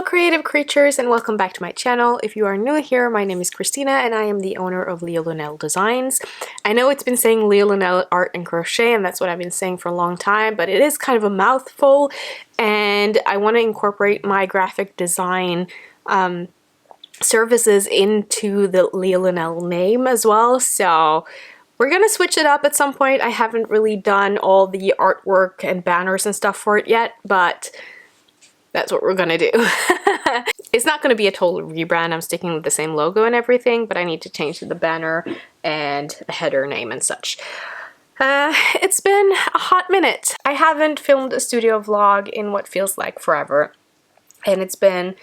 creative creatures, and welcome back to my channel. If you are new here, my name is Christina and I am the owner of Leah Lunel Designs. I know it's been saying Leah Lunel Art and Crochet, and that's what I've been saying for a long time, but it is kind of a mouthful, and I want to incorporate my graphic design services into the Leah Lunel name as well, so we're gonna switch it up at some point. I haven't really done all the artwork and banners and stuff for it yet, but that's what we're gonna do. It's not gonna be a total rebrand. I'm sticking with the same logo and everything, but I need to change the banner and the header name and such. It's been a hot minute. I haven't filmed a studio vlog in what feels like forever, and it's been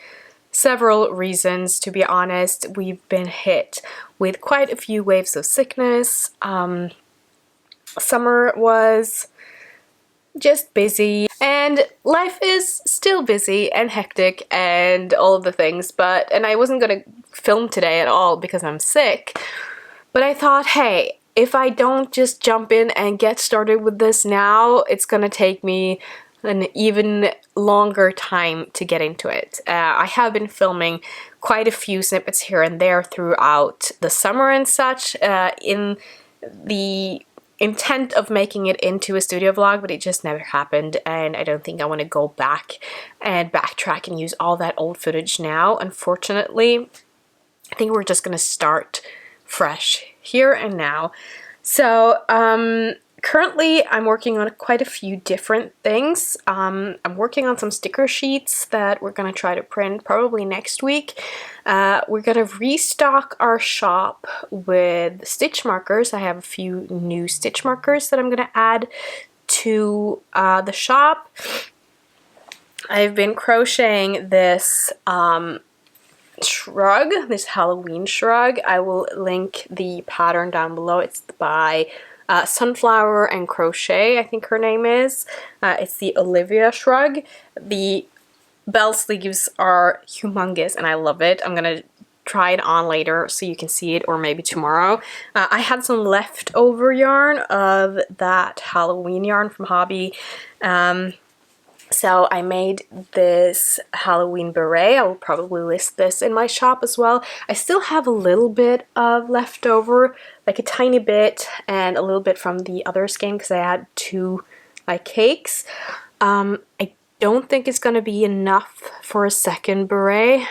several reasons, to be honest. We've been hit with quite a few waves of sickness. Summer was just busy, and life is still busy and hectic and all of the things, and I wasn't gonna film today at all because I'm sick, but I thought, hey, if I don't just jump in and get started with this now, it's gonna take me an even longer time to get into it. I have been filming quite a few snippets here and there throughout the summer and such, in the intent of making it into a studio vlog, but it just never happened, and I don't think I want to go back and backtrack and use all that old footage now. Unfortunately, I think we're just gonna start fresh here and now. So currently I'm working on quite a few different things. I'm working on some sticker sheets that we're gonna try to print probably next week. We're gonna restock our shop with stitch markers. I have a few new stitch markers that I'm gonna add to the shop. I've been crocheting this shrug, this Halloween shrug. I will link the pattern down below. It's by Sunflower and Crochet, I think her name is. It's the Olivia shrug. The bell sleeves are humongous and I love it. I'm gonna try it on later so you can see it, or maybe tomorrow. I had some leftover yarn of that Halloween yarn from Hobby. So I made this Halloween beret. I will probably list this in my shop as well. I still have a little bit of leftover, like a tiny bit, and a little bit from the other skein because I had two like cakes. I don't think it's gonna be enough for a second beret,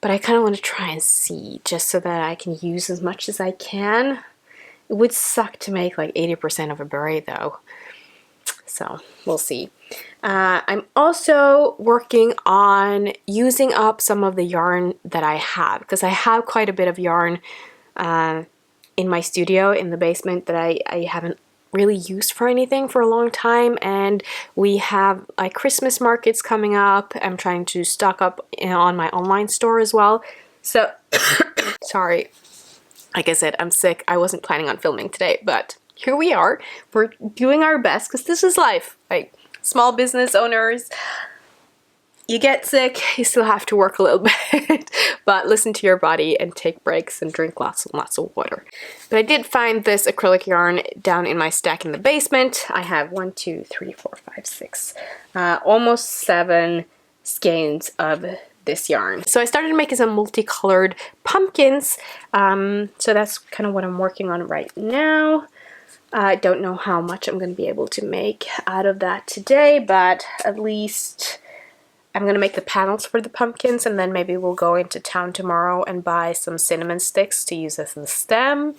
but I kind of want to try and see just so that I can use as much as I can. It would suck to make like 80% of a beret though. So we'll see. I'm also working on using up some of the yarn that I have, because I have quite a bit of yarn in my studio in the basement that I haven't really used for anything for a long time, and we have like Christmas markets coming up. I'm trying to stock up on my online store as well. So sorry, like I said, I'm sick. I wasn't planning on filming today, but here we are. We're doing our best because this is life. Like small business owners, you get sick, you still have to work a little bit, but listen to your body and take breaks and drink lots and lots of water. But I did find this acrylic yarn down in my stack in the basement. I have 1, 2, 3, 4, 5, 6, almost 7 skeins of this yarn. So I started making some multicolored pumpkins. So that's kind of what I'm working on right now. I don't know how much I'm going to be able to make out of that today, but at least I'm going to make the panels for the pumpkins, and then maybe we'll go into town tomorrow and buy some cinnamon sticks to use as the stem.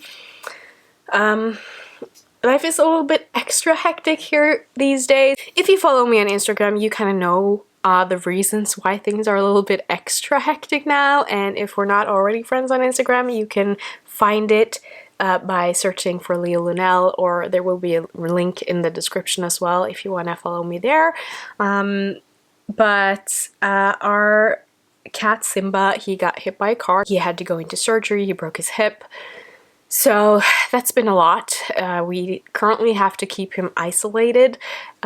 Life is a little bit extra hectic here these days. If you follow me on Instagram, you kind of know the reasons why things are a little bit extra hectic now, and if we're not already friends on Instagram, you can find it by searching for Leah Lunel, or there will be a link in the description as well if you want to follow me there. But our cat Simba, he got hit by a car. He had to go into surgery. He broke his hip. So that's been a lot. We currently have to keep him isolated.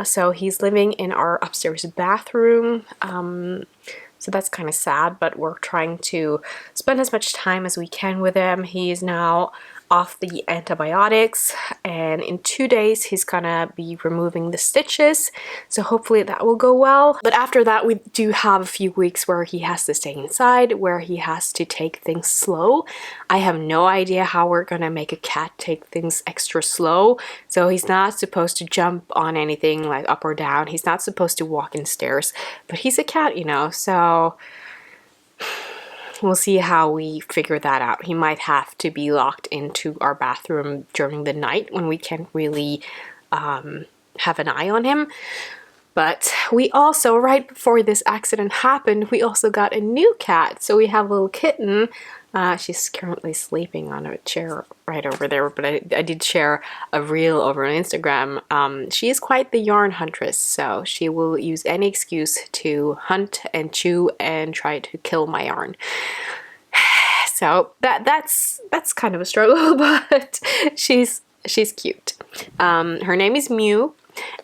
So he's living in our upstairs bathroom. So that's kind of sad, but we're trying to spend as much time as we can with him. He is now off the antibiotics, and in 2 days he's gonna be removing the stitches, so hopefully that will go well. But after that we do have a few weeks where he has to stay inside, where he has to take things slow. I have no idea how we're gonna make a cat take things extra slow. So he's not supposed to jump on anything like up or down, he's not supposed to walk in stairs, but he's a cat, you know, so we'll see how we figure that out. He might have to be locked into our bathroom during the night when we can't really have an eye on him. But we also, right before this accident happened, we also got a new cat. So we have a little kitten. She's currently sleeping on a chair right over there, but I did share a reel over on Instagram. She is quite the yarn huntress, so she will use any excuse to hunt and chew and try to kill my yarn. So that's kind of a struggle, but she's cute. Her name is Mew,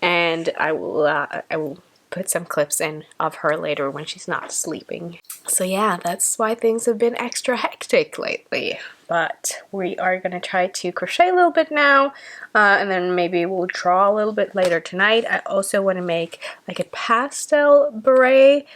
and I will put some clips in of her later when she's not sleeping. So yeah, that's why things have been extra hectic lately. But we are gonna try to crochet a little bit now, and then maybe we'll draw a little bit later tonight. I also want to make like a pastel beret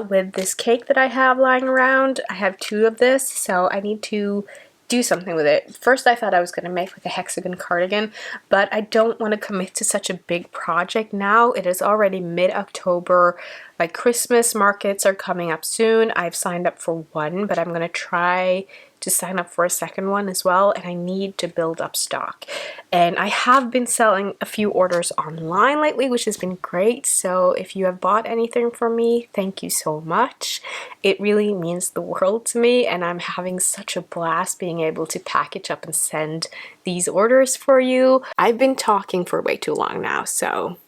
with this cake that I have lying around. I have 2 of this, so I need to do something with it. First I thought I was going to make like a hexagon cardigan, but I don't want to commit to such a big project now. It is already mid-October. Like Christmas markets are coming up soon. I've signed up for one, but I'm going to try to sign up for a second one as well, and I need to build up stock. And I have been selling a few orders online lately, which has been great. So if you have bought anything from me, thank you so much. It really means the world to me, and I'm having such a blast being able to package up and send these orders for you. I've been talking for way too long now, so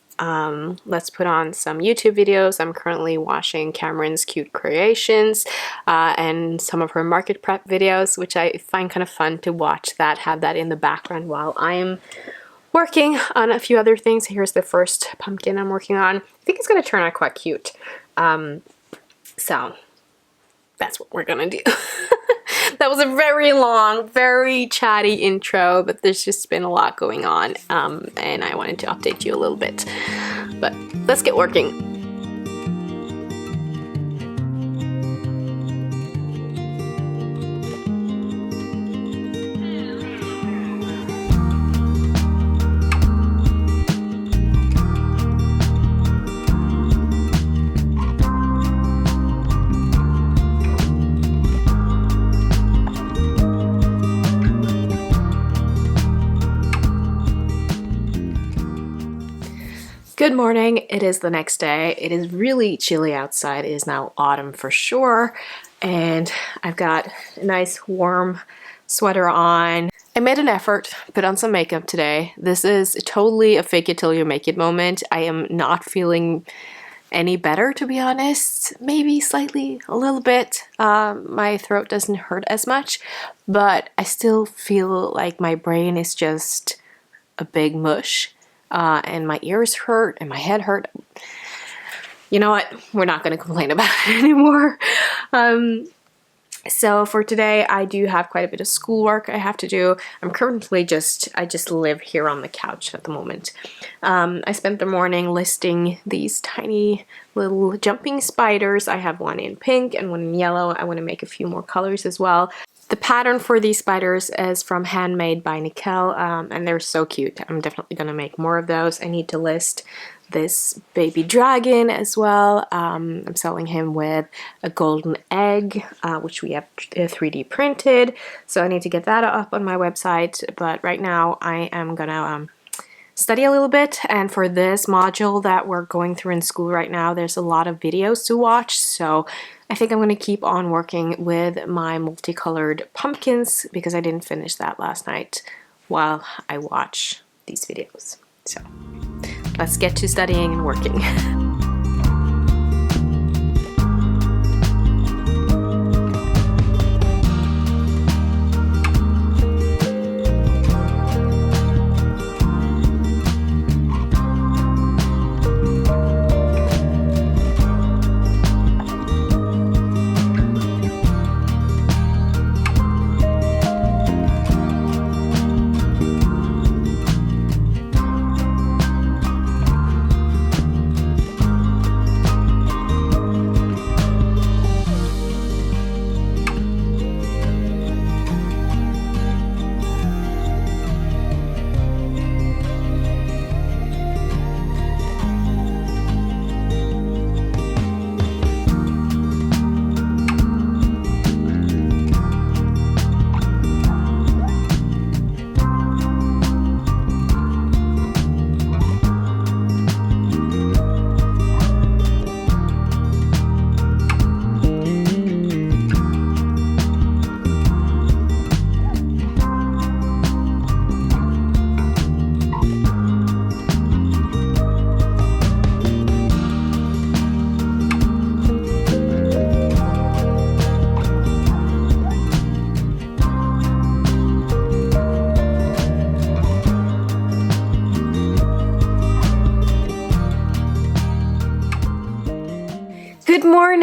let's put on some YouTube videos. I'm currently watching Cameron's cute creations and some of her market prep videos, which I find kind of fun to watch that, have that in the background while I'm working on a few other things. Here's the first pumpkin I'm working on. I think it's going to turn out quite cute. So that's what we're gonna do. That was a very long, very chatty intro, but there's just been a lot going on, and I wanted to update you a little bit. But let's get working. Good morning. It is the next day. It is really chilly outside. It is now autumn for sure, and I've got a nice warm sweater on. I made an effort, put on some makeup today. This is totally a fake it till you make it moment. I am not feeling any better, to be honest. Maybe slightly, a little bit. My throat doesn't hurt as much, but I still feel like my brain is just a big mush. And my ears hurt and my head hurt. You know what? We're not going to complain about it anymore. So for today, I do have quite a bit of schoolwork I have to do. I'm currently I just live here on the couch at the moment. I spent the morning listing these tiny little jumping spiders. I have one in pink and one in yellow. I want to make a few more colors as well. The pattern for these spiders is from Handmade by Nikelle, and they're so cute. I'm definitely going to make more of those. I need to list this baby dragon as well. I'm selling him with a golden egg, which we have 3D printed. So I need to get that up on my website. But right now I am going to study a little bit, and for this module that we're going through in school right now, there's a lot of videos to watch, so I think I'm going to keep on working with my multicolored pumpkins because I didn't finish that last night while I watch these videos. So let's get to studying and working.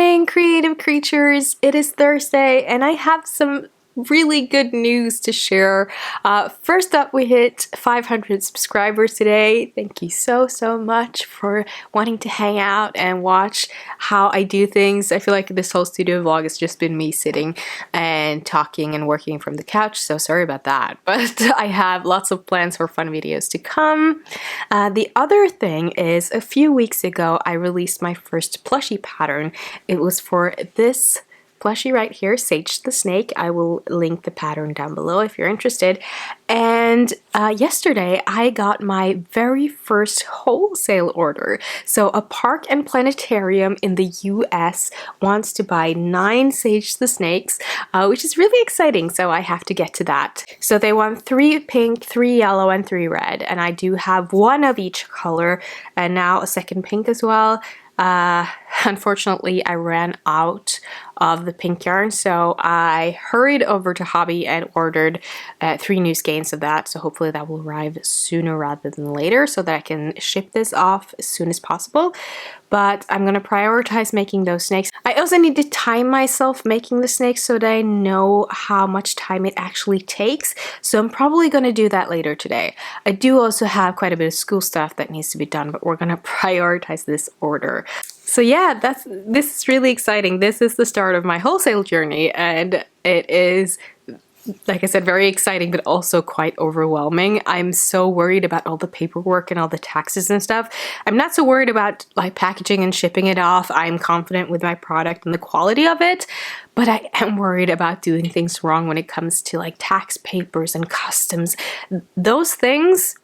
morning, creative creatures. It is Thursday and I have some really good news to share. First up, we hit 500 subscribers today. Thank you so much for wanting to hang out and watch how I do things. I feel like this whole studio vlog has just been me sitting and talking and working from the couch, so sorry about that. But I have lots of plans for fun videos to come. The other thing is, a few weeks ago I released my first plushie pattern. It was for this plushie right here, Sage the Snake. I will link the pattern down below if you're interested. And yesterday I got my very first wholesale order. So a park and planetarium in the US wants to buy 9 Sage the Snakes, which is really exciting, so I have to get to that. So they want 3 pink, 3 yellow, and 3 red, and I do have 1 of each color, and now a second pink as well. Unfortunately, I ran out of the pink yarn, so I hurried over to Hobby and ordered 3 new skeins of that, so hopefully that will arrive sooner rather than later so that I can ship this off as soon as possible. But I'm gonna prioritize making those snakes. I also need to time myself making the snakes so that I know how much time it actually takes, so I'm probably gonna do that later today. I do also have quite a bit of school stuff that needs to be done, but we're gonna prioritize this order. So yeah, this is really exciting. This is the start of my wholesale journey, and it is, like I said, very exciting, but also quite overwhelming. I'm so worried about all the paperwork and all the taxes and stuff. I'm not so worried about like packaging and shipping it off. I'm confident with my product and the quality of it, but I am worried about doing things wrong when it comes to like tax papers and customs. Those things,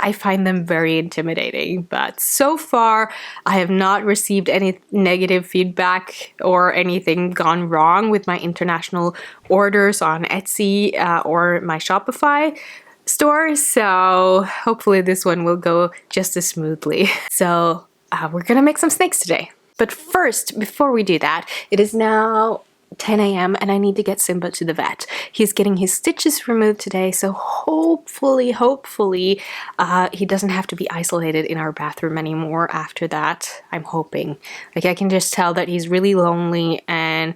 I find them very intimidating, but so far I have not received any negative feedback or anything gone wrong with my international orders on Etsy or my Shopify store, so hopefully this one will go just as smoothly. So we're gonna make some snakes today. But first, before we do that, it is now 10 a.m. and I need to get Simba to the vet. He's getting his stitches removed today, so hopefully he doesn't have to be isolated in our bathroom anymore after that. I'm hoping. Like, I can just tell that he's really lonely and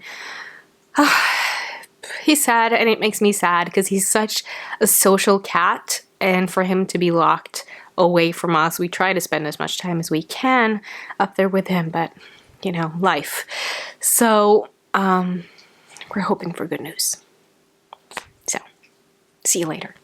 he's sad, and it makes me sad because he's such a social cat, and for him to be locked away from us, we try to spend as much time as we can up there with him, but you know, life. So we're hoping for good news. So, see you later.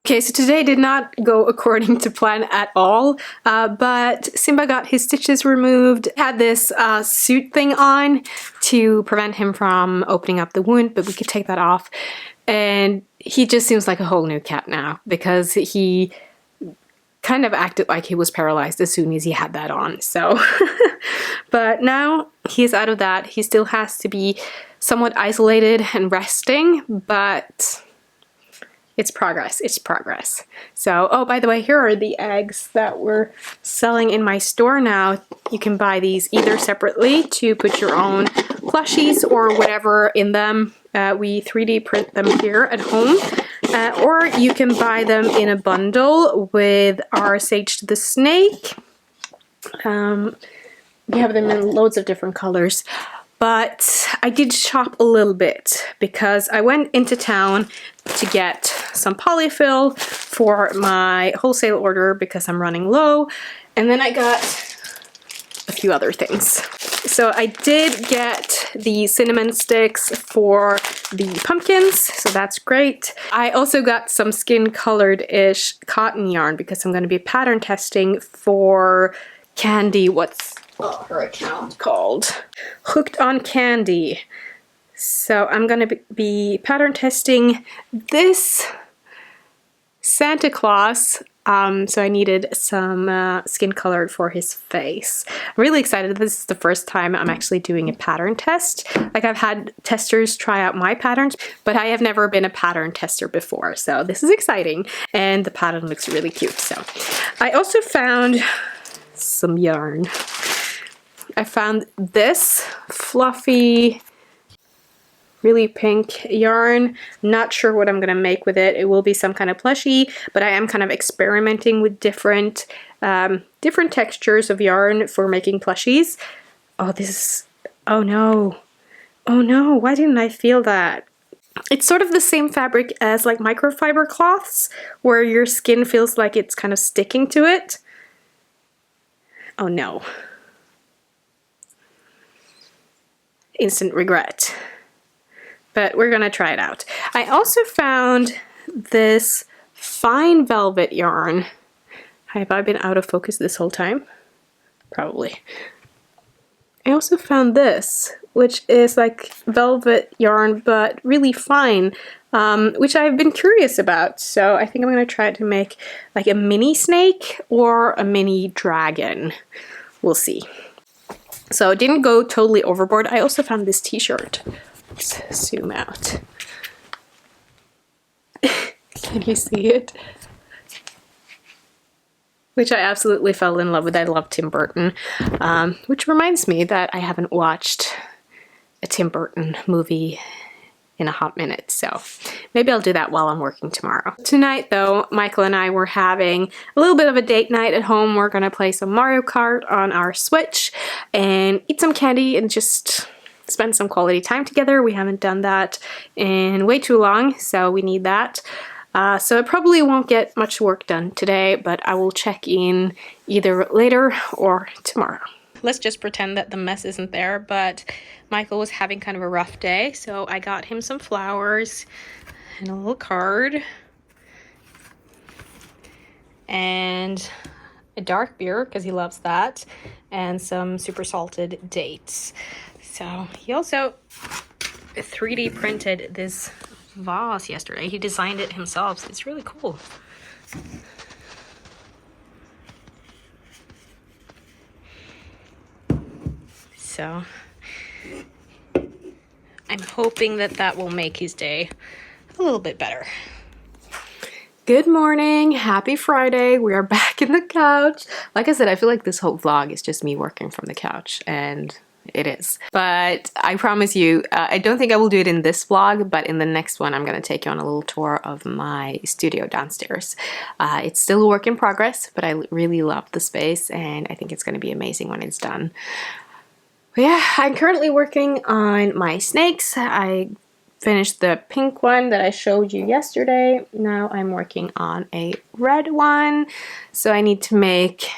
Okay, so today did not go according to plan at all, but Simba got his stitches removed, had this suit thing on to prevent him from opening up the wound, but we could take that off, and he just seems like a whole new cat now because he kind of acted like he was paralyzed as soon as he had that on, so but now he's out of that. He still has to be somewhat isolated and resting, but it's progress. It's progress. So, oh, by the way, here are the eggs that we're selling in my store now. You can buy these either separately to put your own plushies or whatever in them. We 3D print them here at home. Or you can buy them in a bundle with our Sage the Snake. We have them in loads of different colors. But I did shop a little bit because I went into town to get some polyfill for my wholesale order because I'm running low. And then I got a few other things. So I did get the cinnamon sticks for the pumpkins, so that's great. I also got some skin colored-ish cotton yarn because I'm going to be pattern testing for Candy. What's her account called? Hooked on Candy. So I'm going to be pattern testing this Santa Claus. So I needed some skin colored for his face. I'm really excited. This is the first time I'm actually doing a pattern test. Like, I've had testers try out my patterns, but I have never been a pattern tester before. So this is exciting, and the pattern looks really cute. So I also found some yarn. I found this fluffy really pink yarn. Not sure what I'm gonna make with it. It will be some kind of plushie, but I am kind of experimenting with different different textures of yarn for making plushies. Oh, this is, oh no. Oh no, why didn't I feel that? It's sort of the same fabric as like microfiber cloths, where your skin feels like it's kind of sticking to it. Oh no. Instant regret. But we're gonna try it out. I also found this fine velvet yarn. Have I been out of focus this whole time? Probably. I also found this, which is like velvet yarn, but really fine, which I've been curious about. So I think I'm gonna try to make like a mini snake or a mini dragon. We'll see. So it didn't go totally overboard. I also found this t-shirt. Let's zoom out. Can you see it? Which I absolutely fell in love with. I love Tim Burton. Which reminds me that I haven't watched a Tim Burton movie in a hot minute, so maybe I'll do that while I'm working tomorrow. Tonight though, Michael and I were having a little bit of a date night at home. We're gonna play some Mario Kart on our Switch and eat some candy and just spend some quality time together. We haven't done that in way too long, so we need that. So I probably won't get much work done today, but I will check in either later or tomorrow. Let's just pretend that the mess isn't there, but Michael was having kind of a rough day, so I got him some flowers and a little card and a dark beer because he loves that, and some super salted dates. So he also 3D printed this vase yesterday. He designed it himself, so it's really cool. So I'm hoping that that will make his day a little bit better. Good morning, happy Friday. We are back in the couch. Like I said, I feel like this whole vlog is just me working from the couch, and it is. But I promise you, I don't think I will do it in this vlog, but in the next one I'm going to take you on a little tour of my studio downstairs. It's still a work in progress, but I really love the space and I think it's going to be amazing when it's done. But yeah, I'm currently working on my snakes. I finished the pink one that I showed you yesterday. Now I'm working on a red one. So I need to make...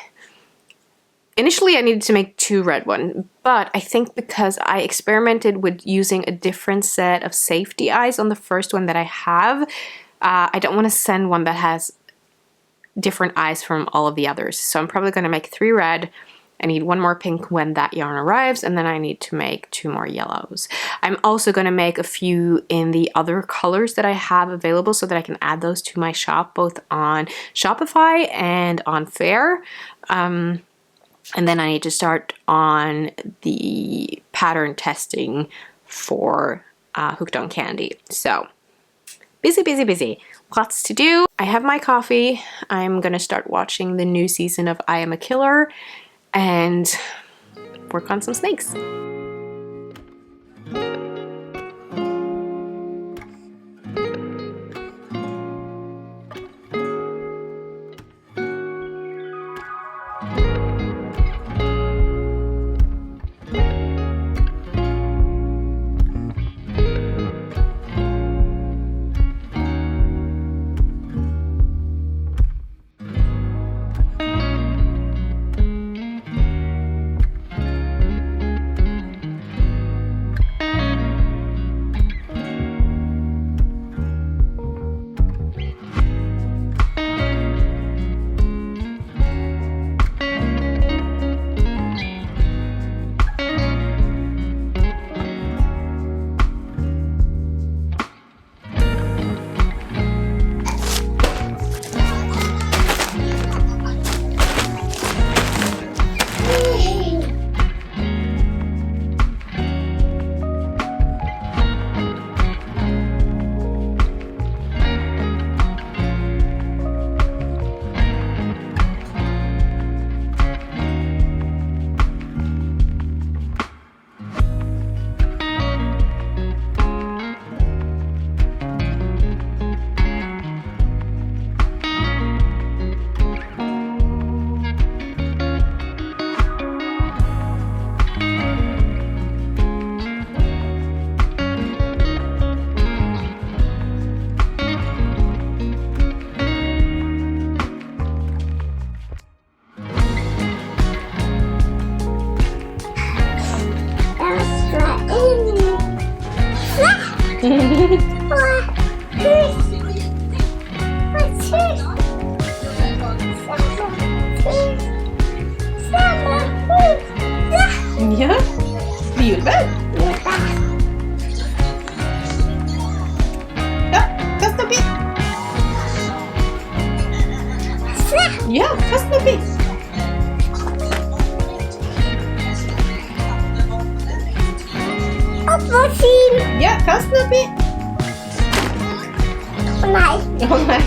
Initially, I needed to make 2 red ones, but I think because I experimented with using a different set of safety eyes on the first one that I have, I don't want to send one that has different eyes from all of the others. So I'm probably going to make 3 red. I need 1 more pink when that yarn arrives, and then I need to make 2 more yellows. I'm also going to make a few in the other colors that I have available so that I can add those to my shop, both on Shopify and on Faire. And then I need to start on the pattern testing for Hooked on Candy. So busy, busy, busy. Lots to do. I have my coffee. I'm gonna start watching the new season of I Am a Killer and work on some snakes. Julebord? Ja, kast oppi. Ja, kast oppi. Appelsin! Ja, kast oppi. Å nei. Å nei.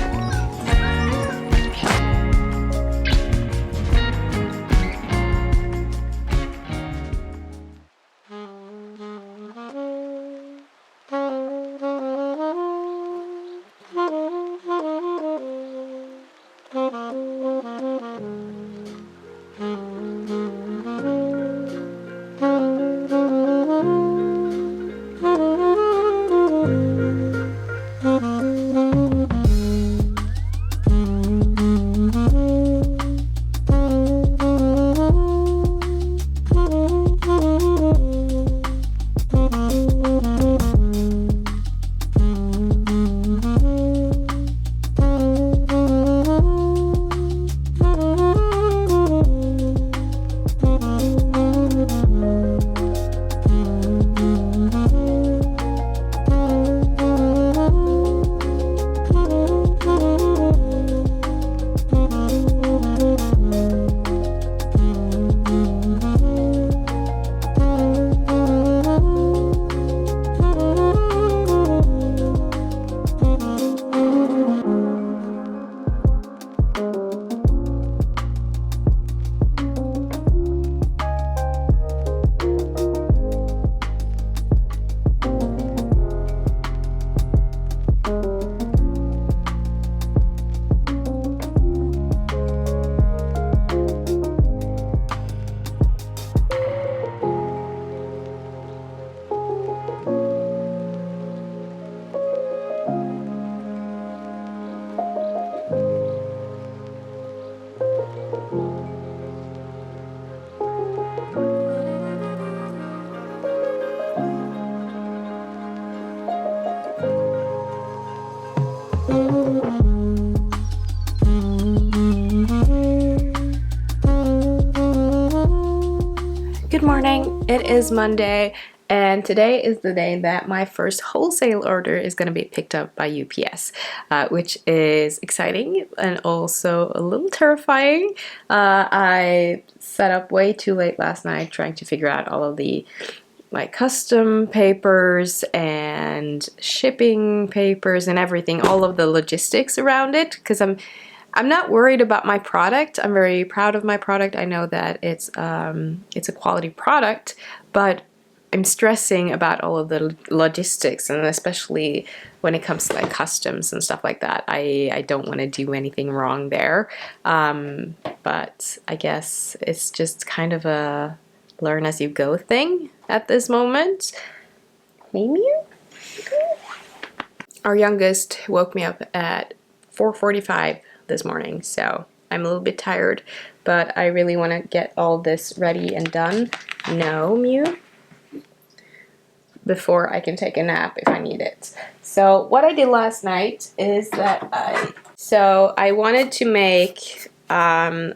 Good morning. It is Monday, and today is the day that my first wholesale order is going to be picked up by UPS, which is exciting and also a little terrifying. I set up way too late last night trying to figure out all of the custom papers and shipping papers and everything, all of the logistics around it, because I'm not worried about my product. I'm very proud of my product. I know that it's a quality product, but I'm stressing about all of the logistics, and especially when it comes to customs and stuff like that. I don't want to do anything wrong there. But I guess it's just kind of a learn as you go thing at this moment. Maybe. Our youngest woke me up at 4:45 this morning, so I'm a little bit tired, but I really want to get all this ready and done. No, Mew. Before I can take a nap if I need it. So what I did last night is that I wanted to make a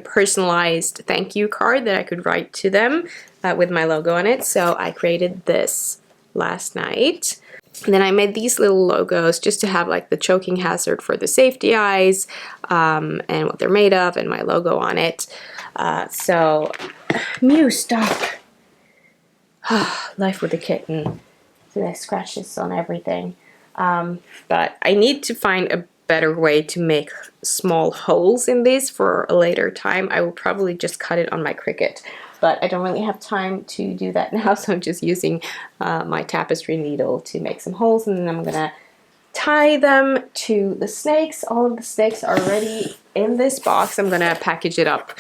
personalized thank you card that I could write to them with my logo on it. So I created this last night. And then I made these little logos just to have the choking hazard for the safety eyes and what they're made of and my logo on it. So, Mew, stop. Life with a kitten. So there's scratches on everything. But I need to find a better way to make small holes in this for a later time. I will probably just cut it on my Cricut. But I don't really have time to do that now, so I'm just using my tapestry needle to make some holes, and then I'm gonna tie them to the snakes. All of the snakes are already in this box. I'm gonna package it up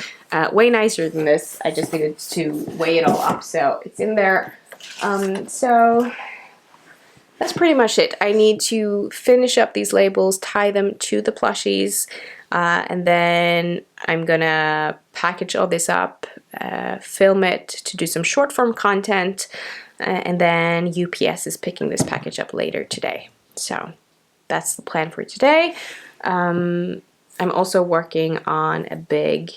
way nicer than this. I just needed to weigh it all up, so it's in there. So that's pretty much it. I need to finish up these labels, tie them to the plushies, and then I'm gonna package all this up, film it to do some short form content, and then UPS is picking this package up later today. So that's the plan for today. I'm also working on a big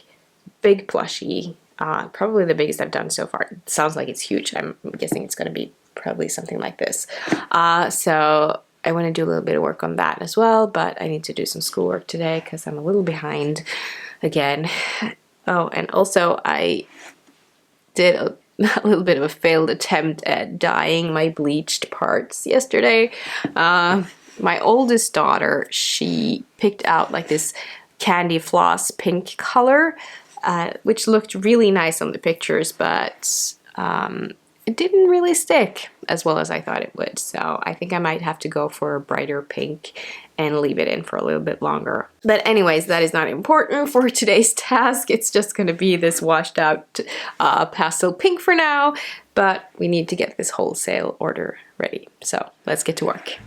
plushie Probably the biggest I've done so far. It sounds like it's huge. I'm guessing it's going to be probably something like this. So I want to do a little bit of work on that as well, but I need to do some schoolwork today because I'm a little behind again. Oh, and also I did a little bit of a failed attempt at dyeing my bleached parts yesterday. My oldest daughter, she picked out like this candy floss pink color, which looked really nice on the pictures, but it didn't really stick as well as I thought it would. So I think I might have to go for a brighter pink and leave it in for a little bit longer. But anyways, that is not important for today's task. It's just going to be this washed out pastel pink for now, but we need to get this wholesale order ready. So let's get to work.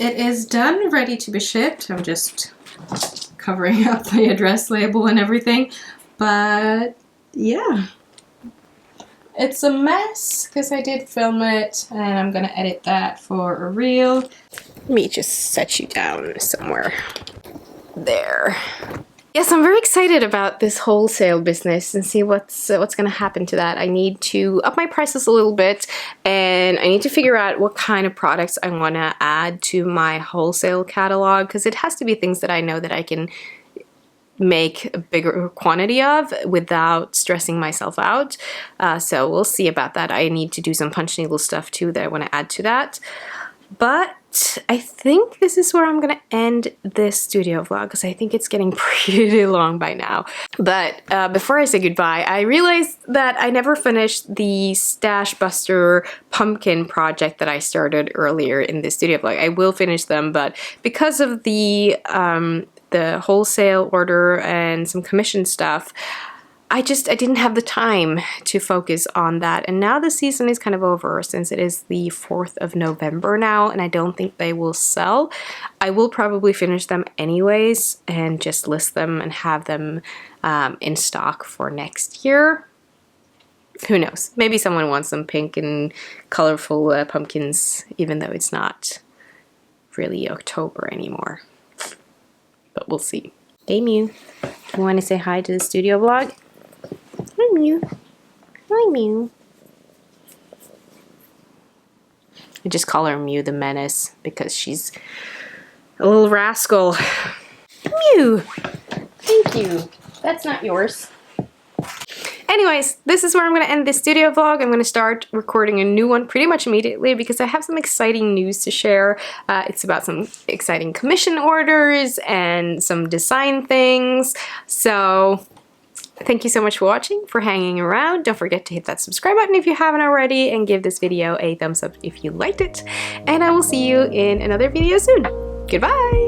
It is done, ready to be shipped. I'm just covering up the address label and everything, but yeah. It's a mess because I did film it and I'm gonna edit that for a reel. Let me just set you down somewhere. There. Yes, I'm very excited about this wholesale business and see what's going to happen to that. I need to up my prices a little bit, and I need to figure out what kind of products I want to add to my wholesale catalog, because it has to be things that I know that I can make a bigger quantity of without stressing myself out. So we'll see about that. I need to do some punch needle stuff too that I want to add to that. But I think this is where I'm gonna end this studio vlog, because I think it's getting pretty long by now. But before I say goodbye, I realized that I never finished the Stash Buster pumpkin project that I started earlier in this studio vlog. I will finish them, but because of the wholesale order and some commission stuff, I didn't have the time to focus on that. And now the season is kind of over, since it is the 4th of November now, and I don't think they will sell. I will probably finish them anyways and just list them and have them in stock for next year. Who knows? Maybe someone wants some pink and colorful pumpkins, even though it's not really October anymore. But we'll see. Hey Mew, you want to say hi to the studio vlog? Hi Mew. Hi Mew. I just call her Mew the Menace because she's a little rascal. Mew! Thank you. That's not yours. Anyways, this is where I'm going to end this studio vlog. I'm going to start recording a new one pretty much immediately because I have some exciting news to share. It's about some exciting commission orders and some design things. So thank you so much for watching, for hanging around. Don't forget to hit that subscribe button if you haven't already, and give this video a thumbs up if you liked it. And I will see you in another video soon. Goodbye!